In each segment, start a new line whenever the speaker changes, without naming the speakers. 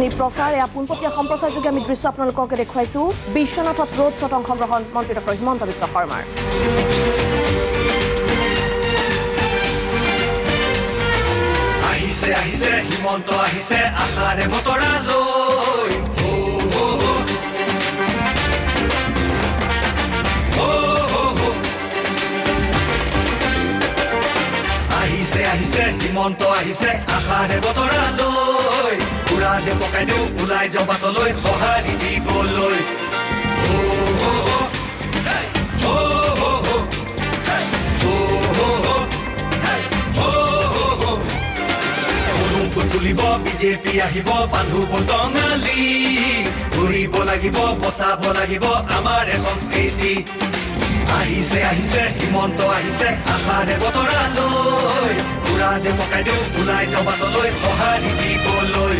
আঁচনিৰ প্ৰচাৰ এয়া পোনপটীয়া সম্প্ৰচাৰযোগে আমি দৃশ্য আপোনালোকক দেখুৱাইছোঁ বিশ্বনাথত ৰোড শ্ব'ত অংশগ্ৰহণ মন্ত্ৰী ডক্টৰ হিমন্ত বিশ্ব শৰ্মাৰ
আহিছে হিমন্ত আহিছে আশাৰে বতৰা লৈ আহিছে হিমন্ত আহিছে আশাৰে বতৰা লৈ পুৰা দে পকাই দিওঁ ওলাই যাওঁ বাটলৈ সঁহাৰি দিবলৈ তুলিব বিজেপি আহিব বান্ধু বটঙালী ঘূৰিব লাগিব বচাব লাগিব আমাৰ সংস্কৃতি আহিছে হিমন্ত আহিছে আশাৰে বতৰা লৈ পুৰা দে পকাই দিওঁ ওলাই যাওঁ বাটলৈ সঁহাৰি দিবলৈ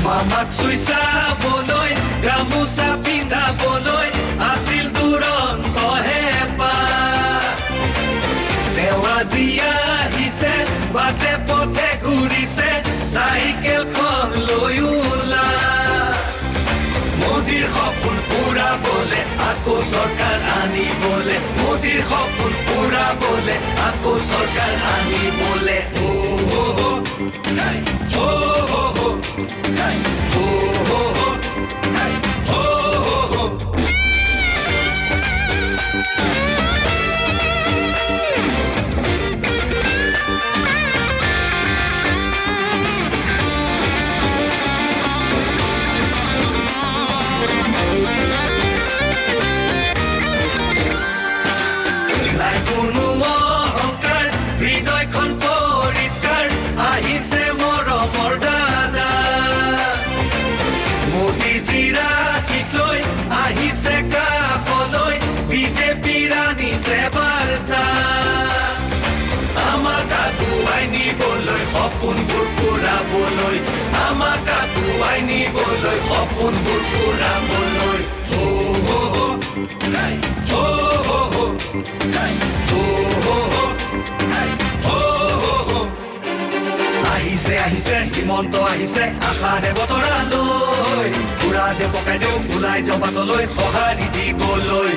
মামাক চুই চাবলৈ গামোচা পিন্ধাবলৈ আছিল দুৰন্ত হেঁপাহ তেওঁ আজি আহিছে বাটে পথে ঘূৰিছে চাইকেলখন লৈ ওলা মোদীৰ সপোন পুৰাবলে আকৌ চৰকাৰ আনিবলে মোদীৰ সপোন পুৰাবলে আকৌ চৰকাৰ আনিবলে সপোনবোৰ পুৰাবলৈ আমাক আগুৱাই নিবলৈ সপোনবোৰ পুৰাবলৈ আহিছে হিমন্ত আহিছে আশাৰে বতৰা লৈ পুৰা দে পকাই দিওঁ ওলাই যাওঁ বাটলৈ সঁহাৰি দিবলৈ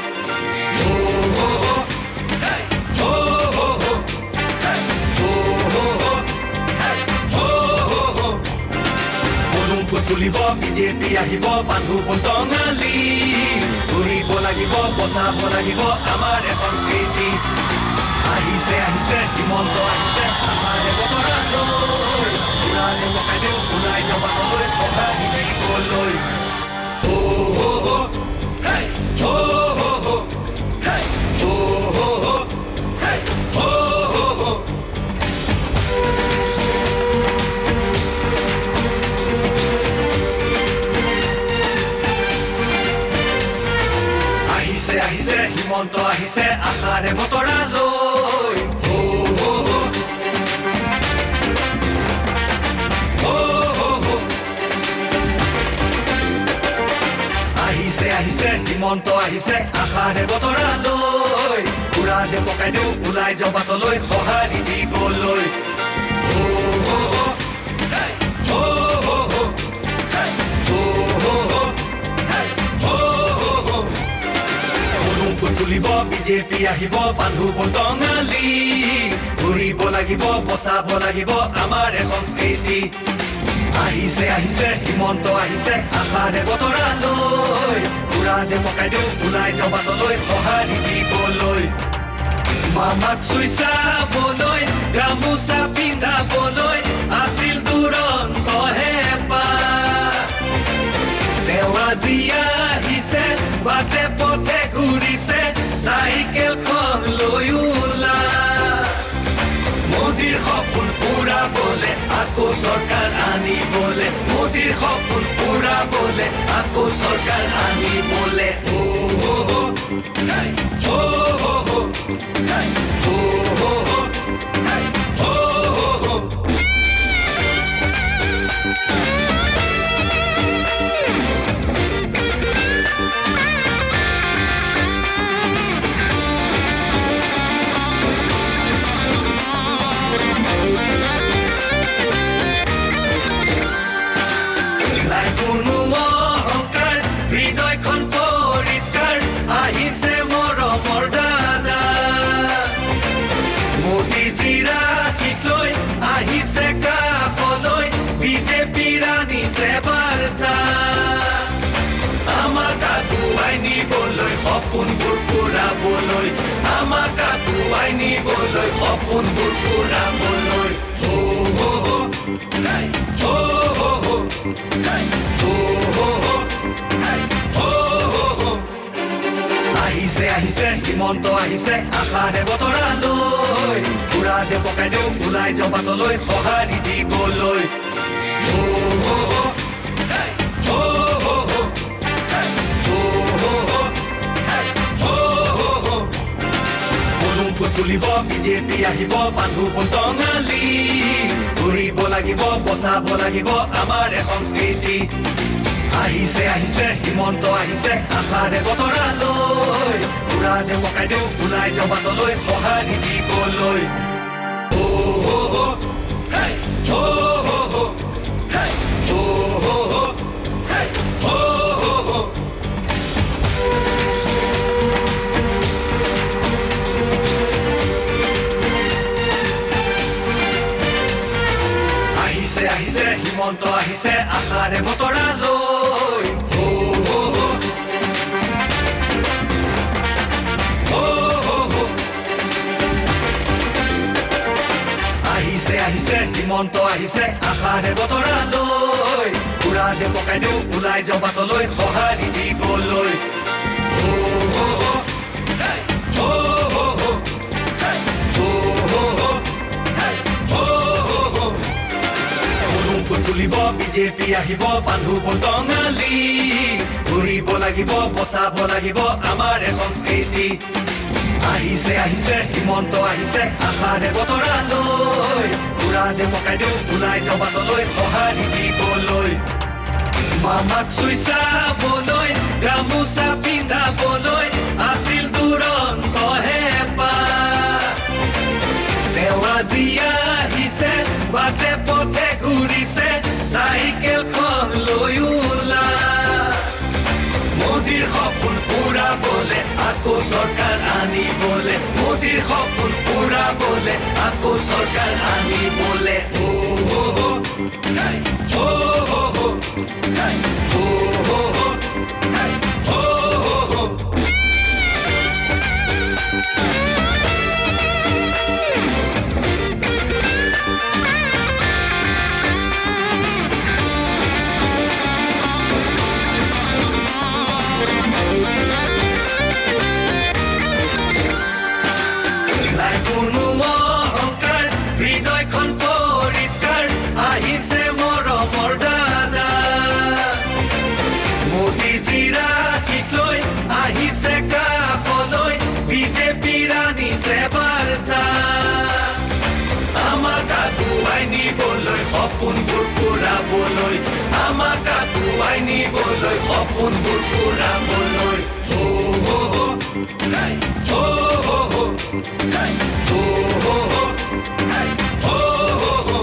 তুলিব বিজেপি আহিব বান্ধু বটঙালী ঘূৰিব লাগিব বচাব লাগিব আমাৰ সংস্কৃতি আহিছে হিমন্ত আহিছে আশাৰে বতৰা লৈ পুৰা দে পকাই দিওঁ ওলাই যাওঁ বাটলৈ সঁহাৰি দিবলৈ আহিছে হিমন্ত আহিছে আশাৰে বতৰা লৈ আহিছে হিমন্ত আহিছে আশাৰে বতৰা লৈ পুৰা দে পকাই দিওঁ ওলাই যাওঁ বাটলৈ সঁহাৰি দিবলৈ তুলিব বিজেপি আহিব বান্ধু বটঙালী ঘূৰিব লাগিব বচাব লাগিব আমাৰ সংস্কৃতি আহিছে হিমন্ত আহিছে আশাৰে বতৰা লৈ পুৰা দে পকাই দিওঁ ওলাই যাওঁ বাটলৈ সঁহাৰি দিবলৈ মামাক চুই চাবলৈ গামোচা পিন্ধাবলৈ আছিল দুৰন্ত হেঁপাহ তেওঁ আজি আহিছে বাটে পথে ঘূৰিছে চাইকেলখন লৈ ওলা মোদীৰ সপোন পুৰাবলে আকৌ চৰকাৰ আনিবলে মোদীৰ সপোন পুৰাবলে আকৌ চৰকাৰ আনিবলে সপোনবোৰ পূৰাবলৈ আমাক আগুৱাই নিবলৈ সপোনবোৰ পূৰাবলৈ হো হো হো হাই হো হো হো হাই হো হো হো হাই হো হো হো আহিছে আহিছে হিমন্ত আহিছে আশাৰে বতৰালৈ পুৰা দে পকাই দেও ওলাই যাওঁ বাটলৈ সঁহাৰি দিবলৈ হো হো হো হাই হো হো হো হাই হো হো হো হাই হো হো হো পদুম ফুল তুলিব বিজেপি আহিব বান্ধু টঙালি ঘূৰিব লাগিব বচাব লাগিব আমাৰ সংস্কৃতি আহিছে আহিছে হিমন্ত আহিছে আশাৰে বতৰালৈ পুৰা দে পকাই দেও ওলাই যাওঁ বাটলৈ সঁহাৰি দিবলৈ হো হো হো হাই হো হো হো হাই হো হো হো হাই হো হো হো আহিছে আহিছে হিমন্ত আহিছে আশাৰে বতৰালৈ হো হো হো হো হো হো আহিছে আহিছে হিমন্ত আহিছে আশাৰে বতৰালৈ পুৰা দে পকাই দেও ওলাই যাওঁ বাটলৈ সঁহাৰি দিবলৈ হো হো হো হাই হো হো হো হাই হো হো হো হাই হো হো হো পদুম ফুল তুলিব বিজেপি আহিব বান্ধু টঙালি ঘূৰিব লাগিব বচাব লাগিব আমাৰ সংস্কৃতি আহিছে আহিছে হিমন্ত আহিছে আশাৰে বতৰালৈ পুৰা দে পকাই দেও ওলাই যাওঁ বাটলৈ সঁহাৰি দিবলৈ মামাক চুই চাবলৈ গামোচা পিন্ধাবলৈ আছিল দুৰন্ত হেঁপাহ তেওঁ আজি আহিছে বাটে পথে ঘূৰিছে চাইকেলখন লৈ ওলা মোদীৰ সপোন পূৰাবলে আকৌ চৰকাৰ আনিবলে মোদীৰ সপোন পূৰাবলে আকৌ চৰকাৰ আনিবলে হো হো হো হাই হো হো হো হাই হো হো হো হাই হো হো হো নাই কোনো অহংকাৰ হৃদয়খন পৰিষ্কাৰ আহিছে মৰমৰ দাদা মোদীজীৰ আশীষ লৈ আহিছে কাষলৈ বিজেপিৰ আনিছে বাৰ্তা আমাক আগুৱাই নিবলৈ সপোনবোৰ পূৰাবলৈ আমাক আগুৱাই নিবলৈ সপোনবোৰ পূৰাবলৈ হো হো হো হাই হো হো হো হাই হো হো হো হাই হো হো হো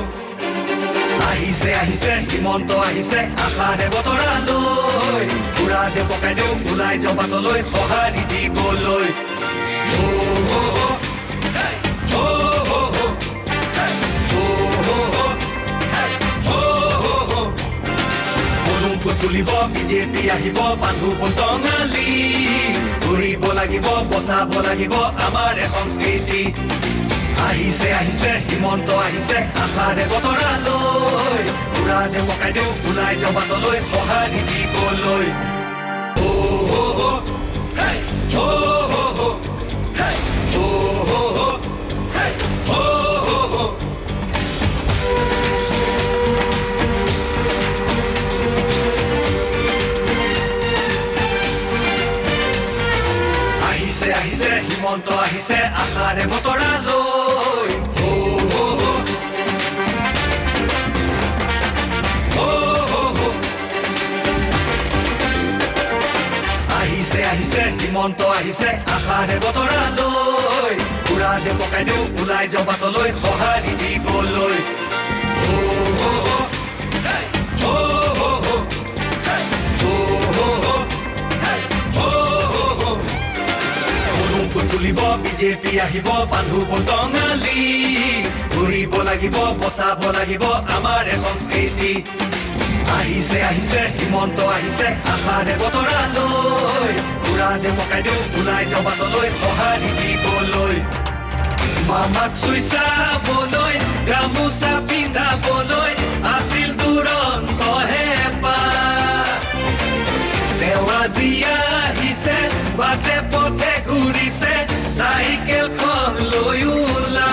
আহিছে আহিছে হিমন্ত আহিছে আশাৰে বতৰালৈ পুৰা দে পকাই দেও ওলাই যাওঁ বাটলৈ সঁহাৰি দিবলৈ হো হো হো হাই হো হো হো হাই হো হো হো হাই হো হো হো পদুম ফুল তুলিব বিজেপি আহিব বান্ধু টঙালি ঘূৰিব লাগিব বচাব লাগিব আমাৰ সংস্কৃতি আহিছে আহিছে হিমন্ত আহিছে আশাৰে বতৰালৈ পুৰা দে পকাই দেও ওলাই যাওঁ বাটলৈ সঁহাৰি দিবলৈ হো হো হো হাই হো হো হো হাই হো হো হো হাই হো হো হো আহিছে আহিছে হিমন্ত আহিছে আশাৰে বতৰালৈ হো হো হো হো হো হো আহিছে আহিছে হিমন্ত আহিছে আশাৰে বতৰালৈ পুৰা দে পকাই দেও ওলাই যাওঁ বাটলৈ সঁহাৰি দিবলৈ হো হো হো হাই হো হো হো হাই হো হো হো হাই হো হো হো পদুম ফুল তুলিব বিজেপি আহিব বান্ধু টঙালি ঘূৰিব লাগিব বচাব লাগিব আমাৰ সংস্কৃতি আহিছে আহিছে হিমন্ত আহিছে আশাৰে বতৰা লৈ উৰাদে পকাই দিওঁ ওলাই যাওঁ বাটলৈ সঁহাৰি দিবলৈ মামাক চুই চাবলৈ গামোচা পিন্ধাবলৈ আছিল দুৰন্ত হেঁপাহ তেওঁ আজি আহিছে বাটে পথে ঘূৰিছে চাইকেলখন লৈ ওলা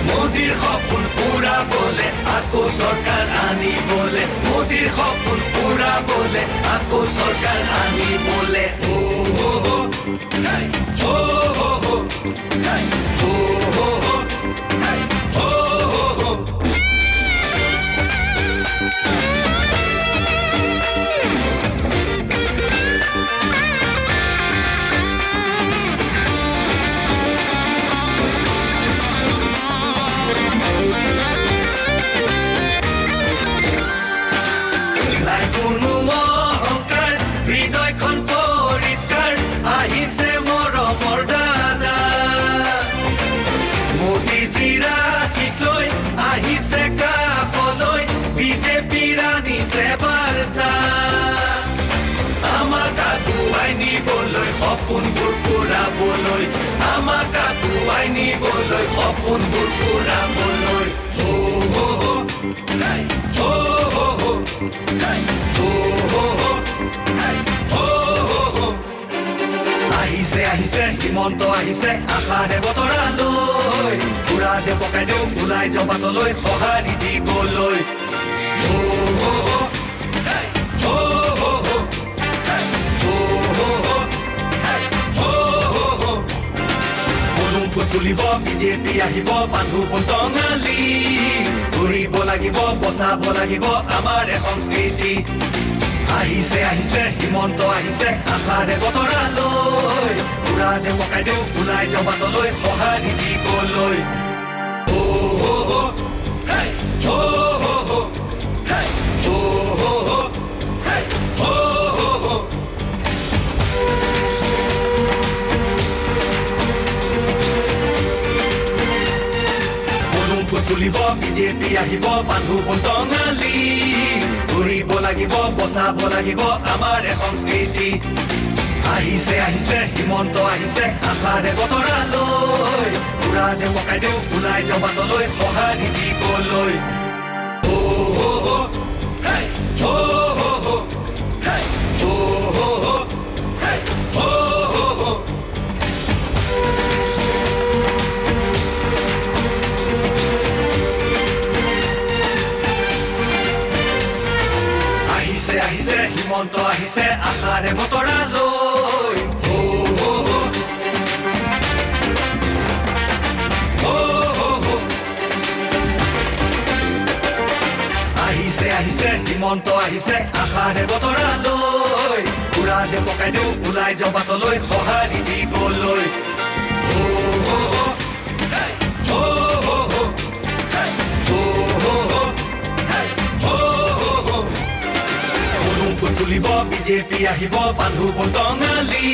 মোদীৰ সপোন পুৰাবলে আকৌ চৰকাৰ আনিবলে মোদীৰ সপোন পুৰাবলে আকৌ চৰকাৰ আনিবলে ও হো হো হাই ও হো হো হাই ও হো হো হাই ও হো হো সপোনবোৰ পুৰাবলৈ আমাক আগুৱাই নিবলৈ সপোনবোৰ পুৰাবলৈ হো হো হো হাই হো হো হো হাই হো হো হো হাই হো হো হো আহিছে আহিছে হিমন্ত আহিছে আশাৰে বতৰা লৈ উৰাদে পকাই দিওঁ ওলাই যাওঁ বাটলৈ সঁহাৰি দিবলৈ হো হো হো হাই হো হো হো হাই হো হো হো তুলিব বিজেপি আহিব বান্ধু টঙালি ঘূৰিব লাগিব বচাব লাগিব আমাৰ সংস্কৃতি আহিছে আহিছে হিমন্ত আহিছে আশাৰে বতৰা লৈ উৰাদে পকাই দিওঁ ওলাই যাওঁ বাটলৈ সঁহাৰি দিবলৈ ও হো হো হাই হো হো হো হাই হো হো হো হাই হো হো হো তুলিব বিজেপি আহিব বান্ধু টঙালি ঘূৰিব লাগিব বচাব লাগিব আমাৰ সংস্কৃতি আহিছে আহিছে হিমন্ত আহিছে আশাৰে বতৰা লৈ উৰাদে পকাই দিওঁ ওলাই যাওঁ বাটলৈ সঁহাৰি দিবলৈ ও হো হো হাই হো হো হো হাই হো হো হো হাই হো হো হো আহিছে হিমন্ত আহিছে আশাৰে বতৰা লৈ হো হো হো হো হো হো আহিছে আহিছে হিমন্ত আহিছে আশাৰে বতৰা লৈ উৰাদে পকাই দিওঁ ওলাই যাওঁ বাটলৈ সঁহাৰি দিবলৈ হো হো হো হাই হো হো হো হাই হো হো হো হাই হো হো হো তুলিব বিজেপি আহিব বান্ধু টঙালি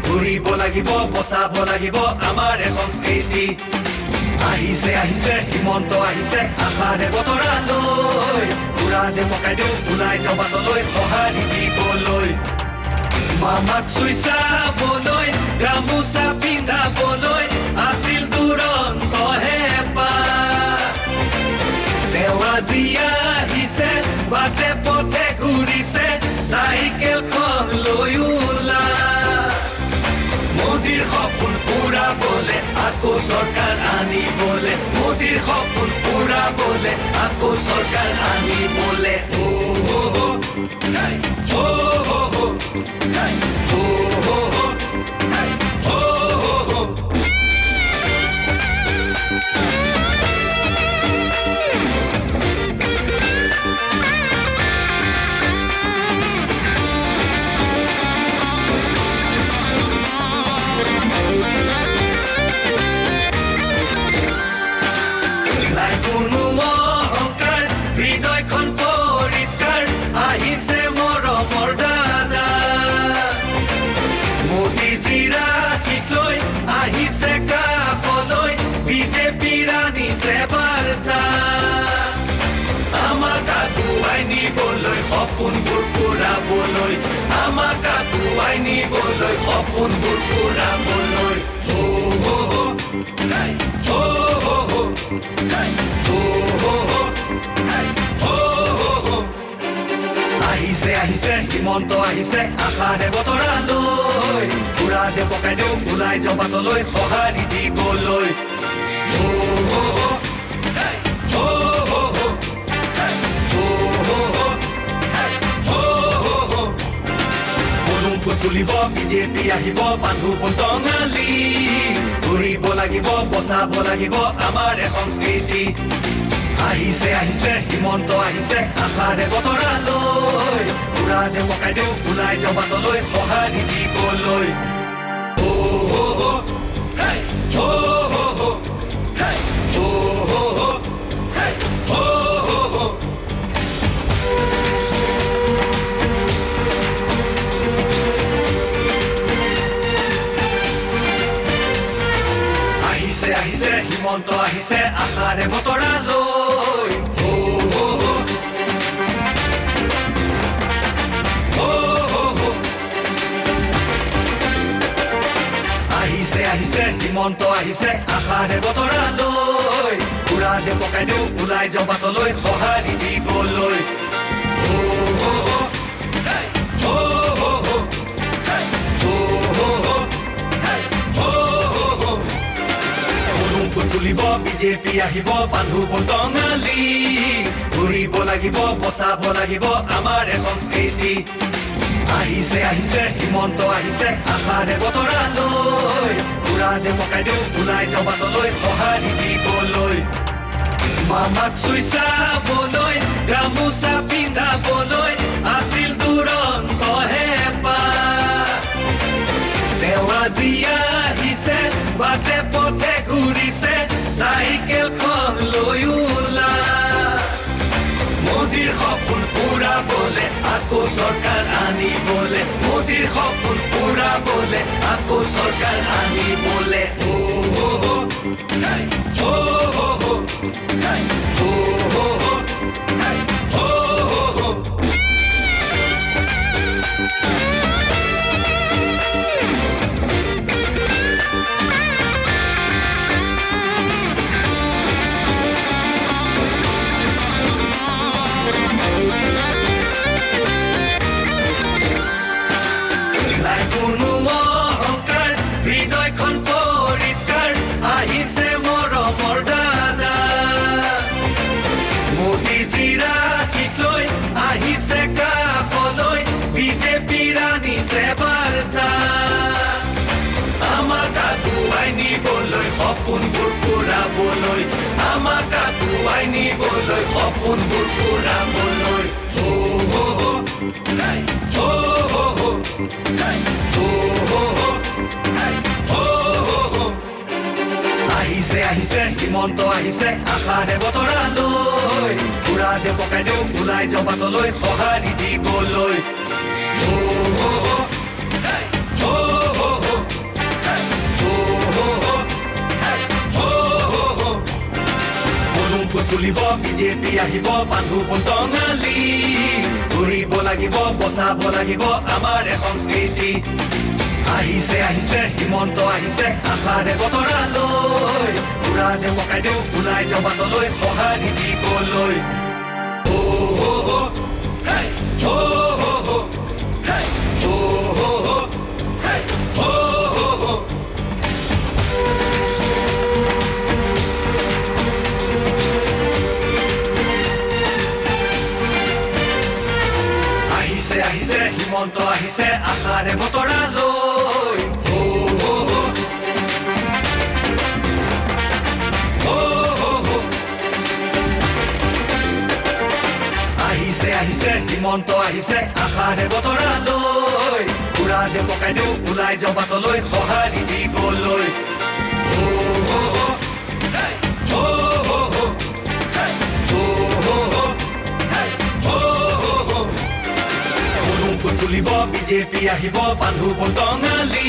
ঘূৰিব লাগিব বচাব লাগিব আমাৰ সংস্কৃতি আহিছে আহিছে হিমন্ত আহিছে আশাৰে বতৰা লৈ উৰাদে পকাই দিওঁ ওলাই যাওঁ বাটলৈ সঁহাৰি দিবলৈ মামাক চুই চাবলৈ গামোচা পিন্ধাবলৈ আছিল দুৰন্ত হেঁপাহ তেওঁ আজি আহিছে বাটে পথে ঘূৰিছে চাইকেলখন লৈ ওলা মোদীৰ সপোন পুৰাবলে আকৌ চৰকাৰ আনিবলে মোদীৰ সপোন পুৰাবলে আকৌ চৰকাৰ আনিবলে হো হো হো হাই হো হো হো হাই হো হো হো হাই হো হো হো সপোনবোৰ পূৰাবলৈ আমাক আগুৱাই নিবলৈ সপোনবোৰ পূৰাবলৈ হো হো হো হাই হো হো হো হাই হো হো হো হাই হো হো হো আহিছে আহিছে হিমন্ত আহিছে আশাৰে বতৰালৈ পুৰা দে পকাই দেও ওলাই যাওঁ বাটলৈ সঁহাৰি দিবলৈ হো হো হো হাই হো হো হো হাই হো হো হো হাই হো হো হো বলুন ফুট তুলিব বিজেপি আহিব বান্ধু বন্তঙালী ঘূৰিব লাগিব বচাব লাগিব আমাৰ সংস্কৃতি আহিছে আহিছে হিমন্ত আহিছে আশাৰে বতৰালৈ পুৰা দে পকাই দেও ওলাই যাওঁ বাটলৈ সঁহাৰি দিবলৈ হো হো হো হাই হো হো হো হাই হো হো হো হাই হো হো হো আহিছে আহিছে হিমন্ত আহিছে আশাৰে বতৰালৈ হো হো হো হো হো হো আহিছে আহিছে হিমন্ত আহিছে আশাৰে বতৰালৈ পুৰা দে পকাই দেও ওলাই যাওঁ বাটলৈ সঁহাৰি দিবলৈ হো হো হো হাই হো হো হো হাই হো হো হো হাই হো হো হো বলুন ফুট তুলিব বিজেপি আহিব বান্ধু বন্তঙালী ঘূৰিব লাগিব বচাব লাগিব আমাৰ সংস্কৃতি আহিছে আহিছে হিমন্ত আহিছে আশাৰে বতৰালৈ পুৰা দে পকাই দেও ওলাই যাওঁ বাটলৈ সঁহাৰি দিবলৈ মামাক চুই চাবলৈ গামোচা পিন্ধাবলৈ আছিল দুৰন্ত হেঁপাহ তেওঁ আজি আহিছে বাটে পথে ঘূৰিছে চাইকেলখন লৈ ওলা মোদীৰ সপোন পূৰাবলে আকৌ চৰকাৰ আনিবলে মোদীৰ সপোন পূৰাবলে আকৌ চৰকাৰ আনিবলে হো হো হো হাই হো হো হো হাই হো হো হো হাই হো হো হো নাই কোনো অহংকাৰ হৃদয়খন পৰিষ্কাৰ আহিছে মৰমৰ দাদা মোদীজীৰ আশীষ লৈ আহিছে কাষলৈ বিজেপিৰ আনিছে বাৰ্তা আমাক আগুৱাই নিবলৈ সপোনবোৰ পূৰাবলৈ আমাক আগুৱাই নিবলৈ সপোনবোৰ পূৰাবলৈ হো হো হো হাই হো হো হো হাই হো হো হো হাই হো হো হো আহিছে আহিছে হিমন্ত আহিছে আশাৰে বতৰালৈ পুৰা দে পকাই দেও ওলাই যাওঁ বাটলৈ সঁহাৰি দিবলৈ হো হো হো হাই হো হো হো হাই হো হো হো হাই হো হো হো বলুন ফুট তুলিব বিজেপি আহিব বান্ধু বন্তঙালী ঘূৰিব লাগিব বচাব লাগিব আমাৰ সংস্কৃতি আহিছে আহিছে হিমন্ত আহিছে আশাৰে বতৰালৈ পুৰা দে পকাই দেও ওলাই যাওঁ বাটলৈ সঁহাৰি দিবলৈ হো হো হো হাই হো হো হো হাই হো হো হো হাই হো হো হো আহিছে আহিছে হিমন্ত আহিছে আশাৰে বতৰালৈ হো হো হো হো হো হো আহিছে আহিছে হিমন্ত আহিছে আশাৰে বতৰালৈ পুৰা দে পকাই দেও ওলাই যাওঁ বাটলৈ সঁহাৰি দিবলৈ হো হো হো হাই হো হো হো হাই হো হো হো হাই হো হো হো বলুন ফুট তুলিব বিজেপি আহিব বান্ধু বন্তঙালী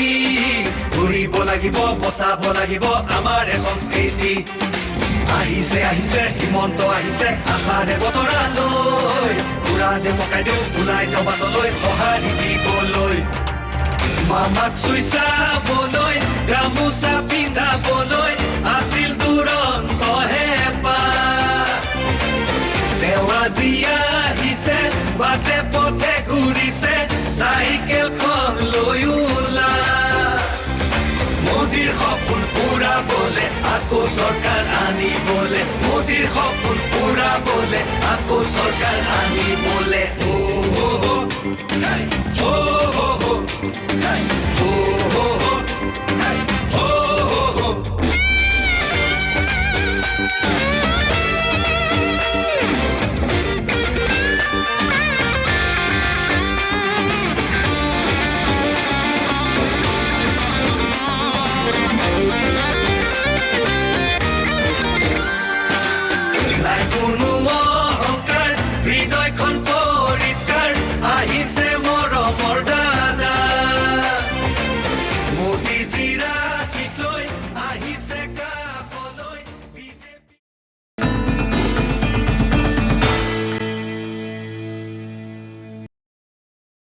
ঘূৰিব লাগিব বচাব লাগিব আমাৰ সংস্কৃতি আহিছে আহিছে হিমন্ত আহিছে আশাৰে বতৰালৈ পুৰা দে পকাই দিওঁ ওলাই যাওঁ বাটলৈ সঁহাৰি দিবলৈ মামাক চুই চাবলৈ গামোচা পিন্ধাবলৈ আছিল দুৰন্ত হেঁপাহ তেওঁ আজি আহিছে বাটে পথে ঘূৰিছে চাইকেলখন লৈ ওলা মোদীৰ সপোন পুৰাবলে আকৌ চৰকাৰ আনিবলে মোদীৰ সপোন পুৰাবলে আকৌ চৰকাৰ আনিবলে